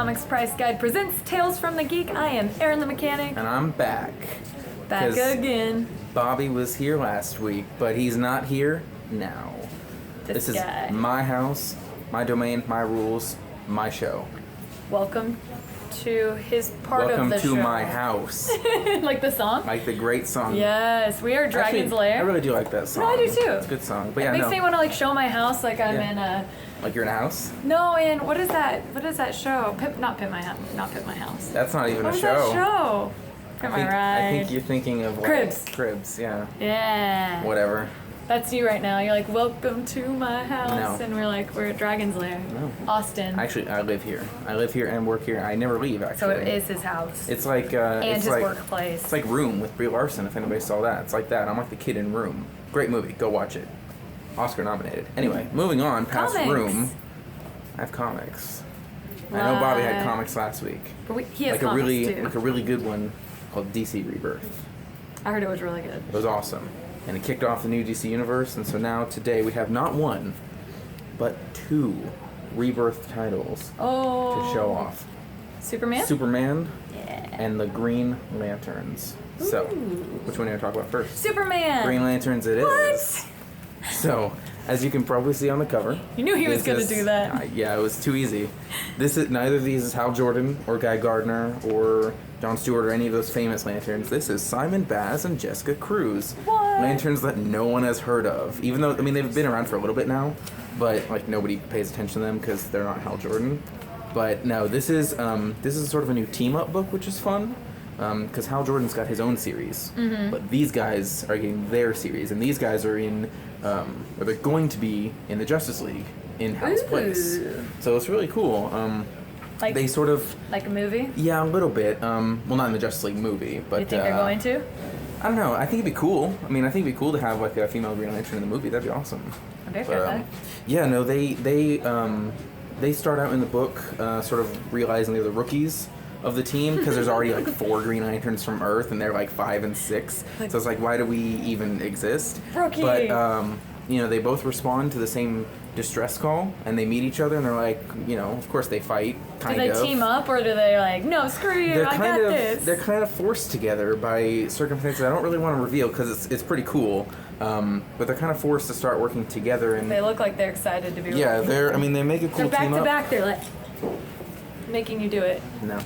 Comics Price Guide presents Tales from the Geek. I am Aaron the Mechanic. And I'm back. Back again. Bobby was here last week, but he's not here now. This is my house, my domain, my rules, my show. Welcome to his part Welcome of the show. Welcome to my house. Like the song? Like the great song. Yes, we are Dragon's Lair. I really do like that song. No, I do too. It's a good song. But it makes me want to like show my house like I'm in a... Like you're in a house? No, in what is that? What is that show? Not Pit My House. That's not even what a is show. That show? Pit My Ride. I think you're thinking of like, Cribs. Cribs, yeah. Yeah. Whatever. That's you right now. You're like, welcome to my house. No. And we're like, we're at Dragon's Lair. No. Austin. Actually, I live here. I live here and work here. I never leave, actually. So it is his house. It's like... and it's his like, workplace. It's like Room with Brie Larson, if anybody saw that. It's like that. I'm like the kid in Room. Great movie. Go watch it. Oscar nominated. Anyway, moving on past Comics. Room. I have comics. I know Bobby had comics last week. But he has like comics too. Like a really good one called DC Rebirth. I heard it was really good. It was awesome. And it kicked off the new DC universe, and so now today we have not one, but two Rebirth titles to show off. Superman? Superman Yeah. and the Green Lanterns. Ooh. So, which one do you want to talk about first? Superman! Green Lanterns it What? is. So, as you can probably see on the cover. You knew he was going to do that. Yeah, it was too easy. Neither of these is Hal Jordan or Guy Gardner or Jon Stewart or any of those famous Lanterns. This is Simon Baz and Jessica Cruz. What? Lanterns that no one has heard of. Even though, I mean, they've been around for a little bit now, but like nobody pays attention to them because they're not Hal Jordan. But no, this is sort of a new team-up book, which is fun. Because Hal Jordan's got his own series, but these guys are getting their series, and these guys are in, or they're going to be in the Justice League in Hal's place. So it's really cool. Like, they sort of like a movie? Yeah, a little bit. Well, not in the Justice League movie, but You think they're going to? I don't know. I think it'd be cool. I mean, I think it'd be cool to have like a female Green Lantern in the movie. That'd be awesome. I'm very fair that. Yeah, no, they start out in the book sort of realizing they're the rookies of the team because there's already like 4 Green Lanterns from Earth and they're like 5 and 6. So it's like, why do we even exist? Rookie. But they both respond to the same distress call and they meet each other and they're like, of course they fight. Do they team up or do they like, no, screw you, I got this? They're kind of forced together by circumstances I don't really want to reveal because it's pretty cool. But they're kind of forced to start working together. And they look like they're excited to be. Yeah, they make a cool they're team up. back to back. They're like making you do it. No.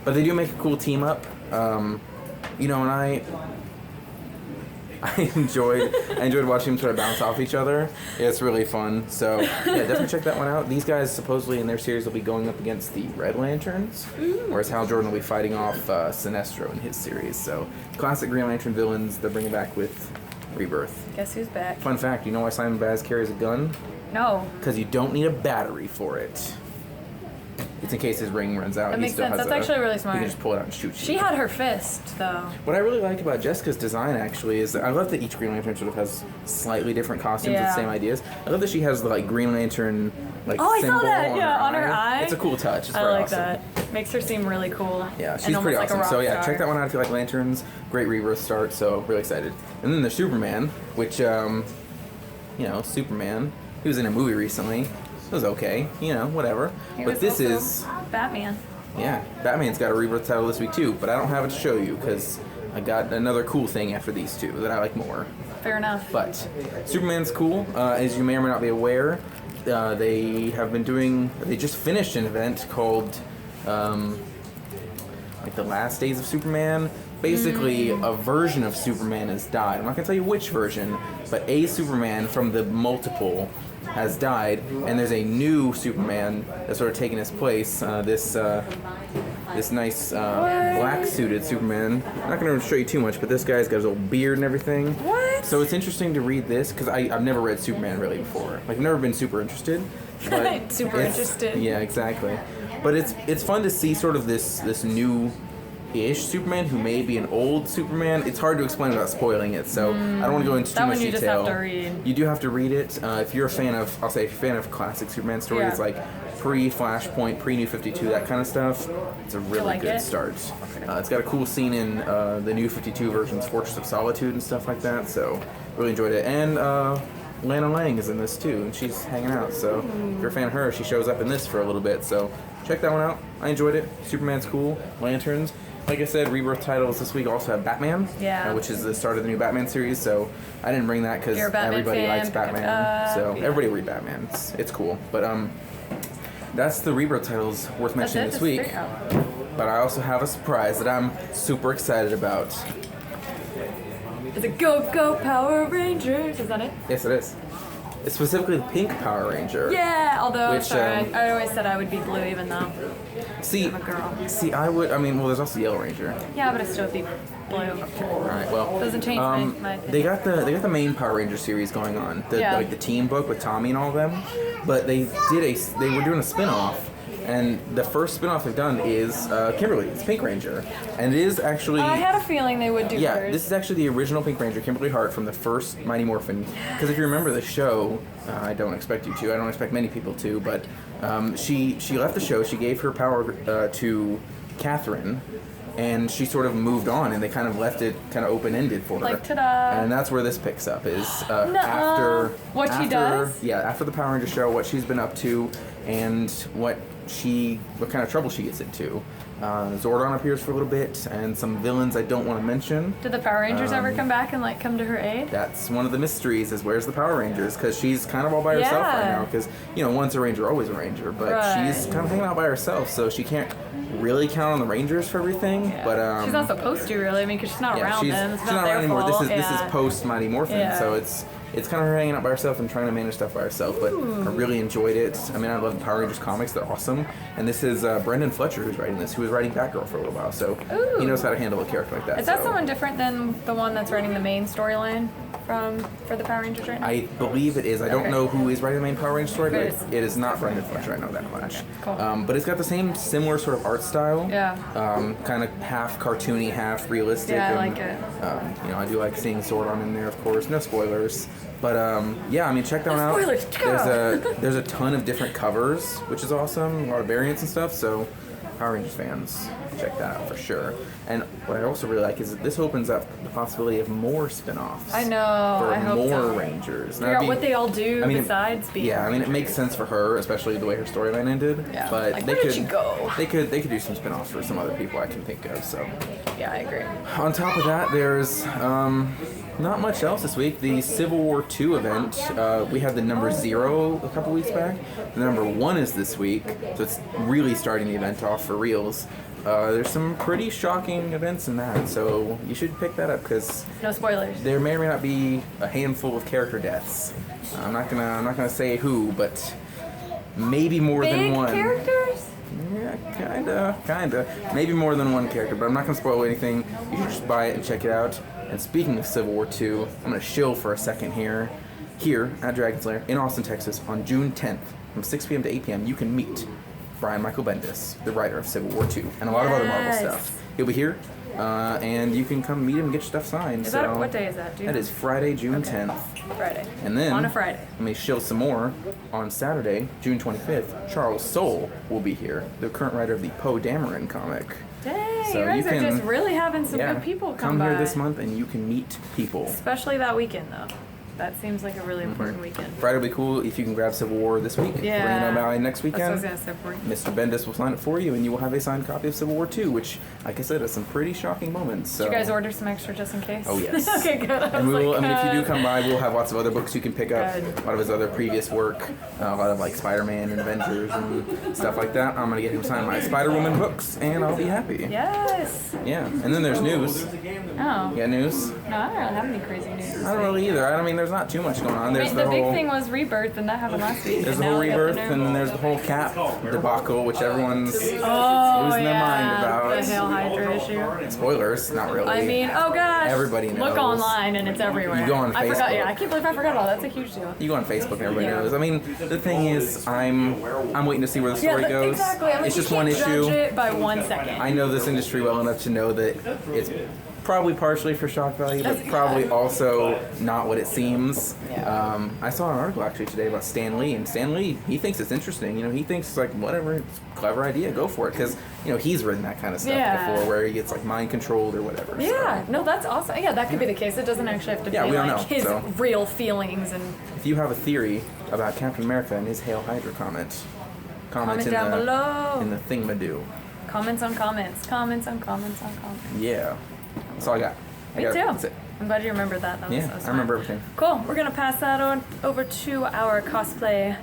But they do make a cool team up. And I enjoyed watching them sort of bounce off each other. It's really fun. So yeah, definitely check that one out. These guys supposedly in their series will be going up against the Red Lanterns, whereas Hal Jordan will be fighting off Sinestro in his series. So classic Green Lantern villains they're bringing back with Rebirth. Guess who's back? Fun fact, you know why Simon Baz carries a gun? No. Because you don't need a battery for it. It's in case his ring runs out. That makes sense. That's actually really smart. You can just pull it out and shoot you. She had her fist, though. What I really like about Jessica's design, actually, is that I love that each Green Lantern sort of has slightly different costumes with the same ideas. I love that she has the like Green Lantern symbol I saw that. On her eye. It's a cool touch. It's I very like awesome. that. Makes her seem really cool. Yeah, she's pretty awesome. So yeah, check that one out if you like lanterns. Great Rebirth start. So really excited. And then there's Superman, which Superman. He was in a movie recently. It was okay, whatever. But this is Batman. Yeah, Batman's got a Rebirth title this week too, but I don't have it to show you because I got another cool thing after these two that I like more. Fair enough. But Superman's cool. As you may or may not be aware, they just finished an event called like the Last Days of Superman. Basically, a version of Superman has died. I'm not going to tell you which version, but a Superman from the multiple has died, and there's a new Superman that's sort of taken his place. This nice black-suited Superman. I'm not going to show you too much, but this guy's got his old beard and everything. What? So it's interesting to read this, because I've never read Superman really before. Like, I've never been super interested. But super interested. Yeah, exactly. But it's fun to see sort of this new-ish Superman who may be an old Superman. It's hard to explain without spoiling it, so I don't want to go into too much detail. That one you just have to read. You do have to read it. If you're a fan of, if you're a fan of classic Superman stories, like pre-Flashpoint, pre-New 52, that kind of stuff, it's a really good start. It's got a cool scene in the New 52 version's Fortress of Solitude and stuff like that, so really enjoyed it. And Lana Lang is in this too, and she's hanging out, so if you're a fan of her, she shows up in this for a little bit, so check that one out. I enjoyed it. Superman's cool. Lanterns. Like I said, Rebirth titles this week also have Batman, which is the start of the new Batman series. So I didn't bring that because everybody likes Batman. So everybody read Batman. It's cool. But that's the Rebirth titles worth mentioning this week. But I also have a surprise that I'm super excited about. Is it Go Power Rangers? Is that it? Yes, it is. It's specifically the pink Power Ranger. Yeah, although I always said I would be blue even though I'm a girl. There's also Yellow Ranger. Yeah, but it still would be blue. Alright, well. Doesn't change my opinion. They got the main Power Ranger series going on. The team book with Tommy and all of them. But they were doing a spin-off. And the first spin-off they've done is Kimberly. It's Pink Ranger. And it is actually... I had a feeling they would do hers. This is actually the original Pink Ranger, Kimberly Hart, from the first Mighty Morphin. Because if you remember the show, I don't expect you to, I don't expect many people to, but she left the show, she gave her power to Catherine, and she sort of moved on, and they kind of left it kind of open-ended for her. Like, ta-da! And that's where this picks up, is after she does? Yeah, after the Power Ranger show, what she's been up to, and what kind of trouble she gets into. Zordon appears for a little bit, and some villains I don't want to mention. Did the Power Rangers ever come back and come to her aid? That's one of the mysteries, is where's the Power Rangers? Because she's kind of all by herself right now. Because, once a Ranger, always a Ranger. But she's kind of hanging out by herself, so she can't really count on the Rangers for everything. Yeah. But she's not supposed to, really. because she's not around them. She's not around anymore. This is post Mighty Morphin, so it's kind of her hanging out by herself and trying to manage stuff by herself, but I really enjoyed it. I love the Power Rangers comics. They're awesome. And this is Brendan Fletcher who's writing this, who was writing Batgirl for a little while, so he knows how to handle a character like that. Is that someone different than the one that's writing the main storyline for the Power Rangers right now? I believe it is. I don't know who is writing the main Power Ranger story, but it is not Brendan Fletcher, I know that much. Okay, cool. But it's got the same similar sort of art style. Yeah. Kind of half cartoony, half realistic. Yeah, I like it. I do like seeing Zordon in there, of course. No spoilers. But check that one out. Spoilers. There's a ton of different covers, which is awesome. A lot of variants and stuff. So Power Rangers fans, check that out for sure. And what I also really like is that this opens up the possibility of more spin-offs. I know. I hope more so. Rangers. Figure out what they all do besides being. Yeah, it makes sense for her, especially the way her storyline ended. Yeah. But where did she go? They could do some spin-offs for some other people I can think of. So. Yeah, I agree. On top of that, there's not much else this week. The Civil War II event, we had the number 0 a couple weeks back. The number 1 is this week, so it's really starting the event off for reals. There's some pretty shocking events in that, so you should pick that up because no spoilers. There may or may not be a handful of character deaths. I'm not gonna say who, but maybe more than one. Big characters? Yeah, kinda. Maybe more than one character, but I'm not gonna spoil anything. You should just buy it and check it out. And speaking of Civil War II, I'm gonna shill for a second here at Dragon's Lair in Austin, Texas, on June 10th from 6 p.m. to 8 p.m. You can meet Brian Michael Bendis, the writer of Civil War II, and a lot of other Marvel stuff. He'll be here, and you can come meet him and get your stuff signed. What day is that? That is Friday, June 10th. Friday. And then on a Friday. Let me shill some more. On Saturday, June 25th, Charles Soule will be here, the current writer of the Poe Dameron comic. Dang, so you guys are just really having some good people come by. Come here this month and you can meet people. Especially that weekend, though. That seems like a really important weekend. Friday will be cool if you can grab Civil War this week. Yeah. By next weekend. That's what I was going to say. Mr. Bendis will sign it for you, and you will have a signed copy of Civil War II, which, like I said, has some pretty shocking moments. So. Did you guys order some extra just in case? Oh, yes. Okay, good. And if you do come by, we'll have lots of other books you can pick up. A lot of his other previous work. A lot of, Spider-Man and Avengers and stuff like that. I'm going to get him signed my Spider-Woman books, and I'll be happy. Yes. Yeah. And then there's news. Oh. You got news? No, I don't really have any crazy news. I don't really either. There's not too much going on. There's the big thing was Rebirth, and that happened last week. There's the whole Rebirth, and then there's the whole Cap debacle, which everyone's losing their mind about. The Hail Hydra issue. Spoilers, not really. Oh gosh. Everybody knows. Look online, and it's everywhere. You go on Facebook. I forgot. Yeah, I can't believe I forgot all. That's a huge deal. You go on Facebook, and everybody knows. The thing is, I'm waiting to see where the story goes. Exactly. It's just one issue. Judge it by 1 second. I know this industry well enough to know that it's probably partially for shock value, but probably also not what it seems. Yeah. I saw an article actually today about Stan Lee, and Stan Lee, he thinks it's interesting. He thinks whatever, it's a clever idea, go for it, because he's written that kind of stuff before, where he gets mind controlled or whatever. Yeah, no, that's awesome. Yeah, that could be the case. It doesn't actually have to be we don't know, his real feelings. And if you have a theory about Captain America and his Hail Hydra comment, Comment down below. In the thingamadoo. Comments on comments. Comments on comments on comments. Yeah. That's all I got. Me too. That's it. I'm glad you remembered that. That was Yeah, so I smart. remember everything. Cool. We're gonna pass that on over to our cosplay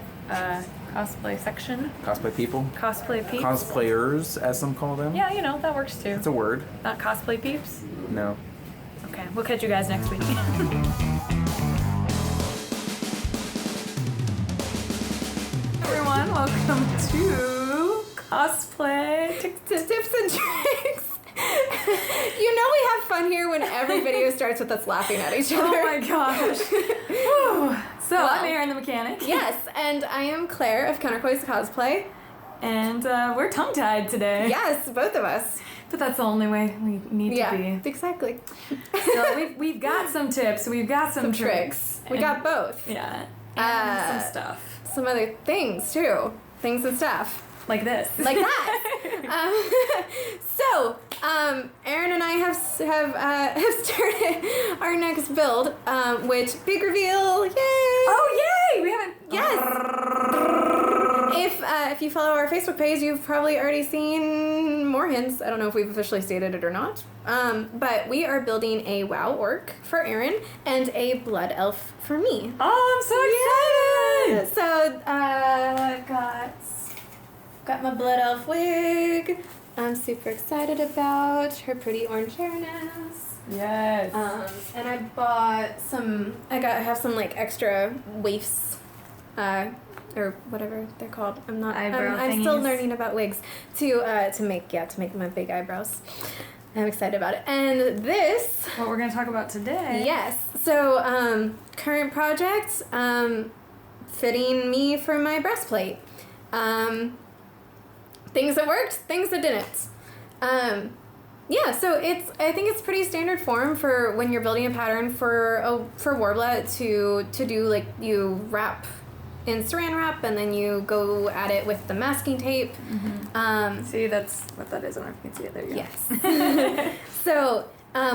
section. Cosplay people. Cosplay peeps. Cosplayers, as some call them. Yeah, you know that works too. It's a word. Not cosplay peeps. No. Okay, we'll catch you guys next week. Everyone, welcome to cosplay Tips and tricks. You know we have fun here when every video starts with us laughing at each other. Oh my gosh. Whew. So Well, I'm Erin the mechanic. Yes, and I am Claire of Counterpoise Cosplay. And we're tongue-tied today. Yes, both of us. But that's the only way we need to be. Exactly. So we've got some tips. We've got some tricks. We got both. Yeah. And some stuff. Some other things too. Things and stuff. Like this. Like that. Erin and I have started our next build, which big reveal, yay! Oh yay! We haven't. Yes. If you follow our Facebook page, you've probably already seen more hints. I don't know if we've officially stated it or not. But we are building a WoW orc for Erin and a blood elf for me. Oh, I'm so excited! So I've got my blood elf wig. I'm super excited about her pretty orange hairness. Yes. And I bought some. I have some like extra waifs, or whatever they're called. I'm still thingies. learning about wigs to make my big eyebrows. I'm excited about it. And this. What we're gonna talk about today. Yes. So current project, fitting me for my breastplate. Things that worked, things that didn't. Yeah, so I think it's pretty standard form for when you're building a pattern for Warblet to do, like, you wrap in saran wrap and then you go at it with the masking tape. Mm-hmm. See, that's what that is. I don't know if you can see it. There you go. Yes. So,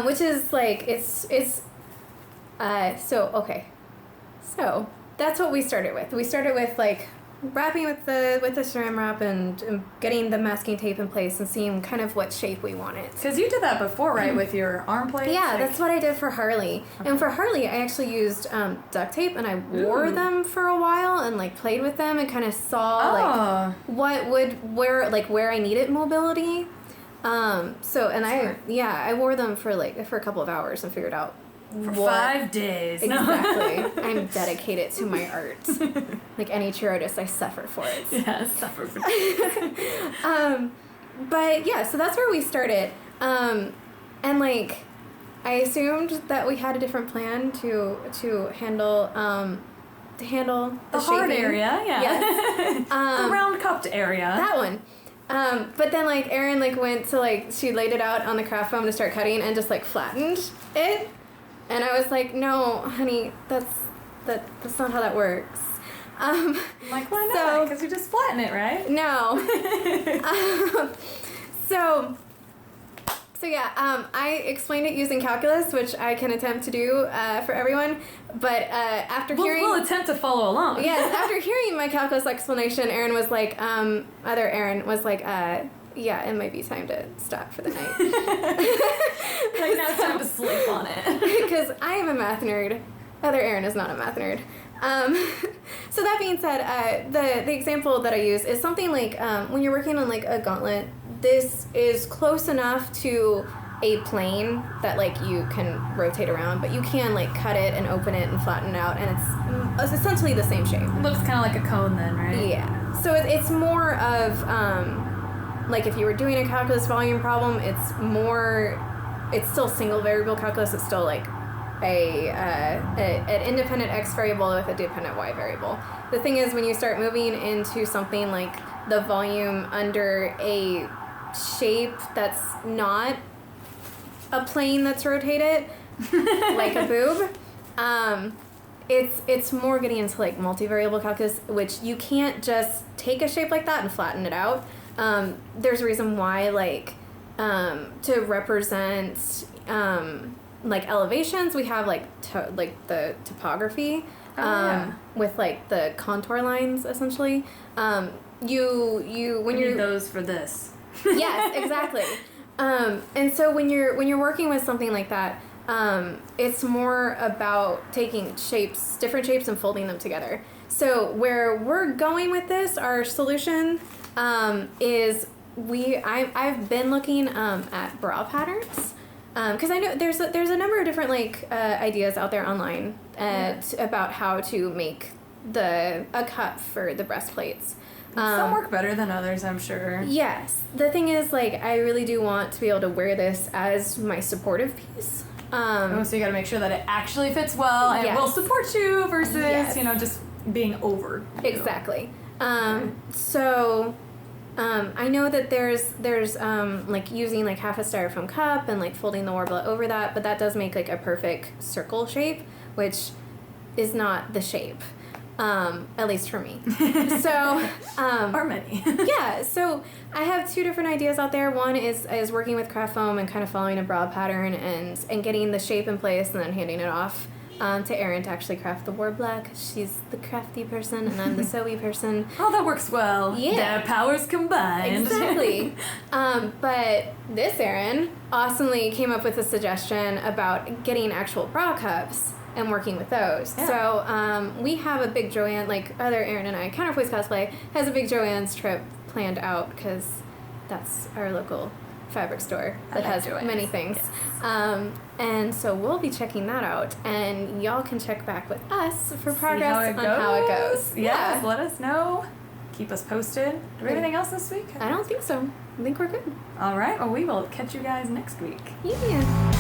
which is like so that's what we started with. We started with like wrapping with the saran wrap and getting the masking tape in place and seeing kind of what shape we wanted. Because you did that before, right, with your arm plates? Yeah, like... that's what I did for Harley. Okay. And for Harley, I actually used duct tape and I wore them for a while and like played with them and kind of saw like where I needed mobility. I wore them for a couple of hours and figured out for 5 days. Exactly. I'm dedicated to my art. Like any true artist, I suffer for it. Yeah, suffer for it. But yeah, so that's where we started. And like, I assumed that we had a different plan to handle the hard shaping. area, yeah. Yes. The round cupped area. That one. But then like Erin like went to like she laid it out on the craft foam to start cutting and just like flattened it. And I was like, no, honey, that's not how that works. Like, why not? Because you just flatten it, right? No. So yeah, I explained it using calculus, which I can attempt to do for everyone. But after hearing... We'll attempt to follow along. Yes, after hearing my calculus explanation, Erin was like, other Erin was like, yeah, it might be time to stop for the night. Like, now it's time to sleep on it. Because I am a math nerd. Other Erin is not a math nerd. So that being said, the example that I use is something like when you're working on like a gauntlet, this is close enough to a plane that like you can rotate around, but you can like cut it and open it and flatten it out, and it's essentially the same shape. It looks kind of like a cone then, right? Yeah. So it's more of like if you were doing a calculus volume problem, it's still single variable calculus. It's still like an independent x variable with a dependent y variable. The thing is, when you start moving into something like the volume under a shape that's not a plane that's rotated, like a boob, it's more getting into like multivariable calculus, which you can't just take a shape like that and flatten it out. There's a reason why, like, to represent like elevations, we have like the topography with like the contour lines essentially. you when We you're need those for this. yes, exactly. And so when you're working with something like that, it's more about taking different shapes, and folding them together. So where we're going with this, our solution is I've been looking at bra patterns. Because I know there's a number of different ideas out there online about how to make a cup for the breastplates. Some work better than others, I'm sure. Yes. The thing is, I really do want to be able to wear this as my supportive piece. So you got to make sure that it actually fits well and Yes. will support you versus, Yes. just being over. Exactly. So I know that there's using half a styrofoam cup and folding the warbler over that, but that does make a perfect circle shape, which is not the shape. At least for me. So, or many. yeah, so I have two different ideas out there. One is working with craft foam and kind of following a broad pattern and getting the shape in place and then handing it off to Erin to actually craft the warbler, 'cause she's the crafty person and I'm the sewy person. Oh, that works well. Yeah. Their powers combined. Exactly. But this Erin awesomely came up with a suggestion about getting actual bra cups and working with those. Yeah. So we have a big Joanne, other Erin and I, Counterpoise Cosplay, has a big Joanne's trip planned out because that's our local fabric store that has Joanne's. many things. Yes. And so we'll be checking that out, and y'all can check back with us for progress how it goes. Yeah. Let us know. Keep us posted. Do we have anything else this week? I don't think so. I think we're good. All right. Well, we will catch you guys next week. Yeah.